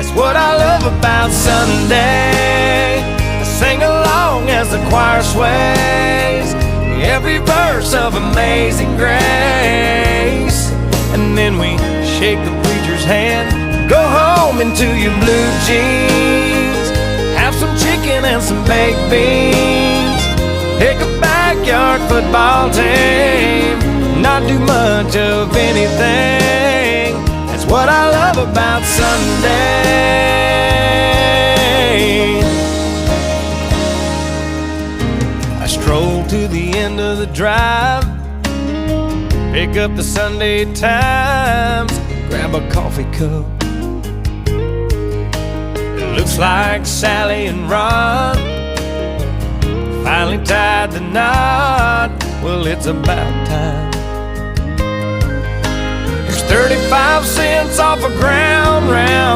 It's what I love about Sunday. I sing along as the choir sways every verse of Amazing Grace, and then we shake the preacher's hand, go home into your blue jeans, have some chicken and some baked beans, pick a backyard football team, not do much of anything. That's what I love about Sunday. I stroll to the end of the drive, pick up the Sunday Times, grab a coffee cup. It looks like Sally and Ron finally tied the knot. Well, it's about time. There's 35 cents off a ground round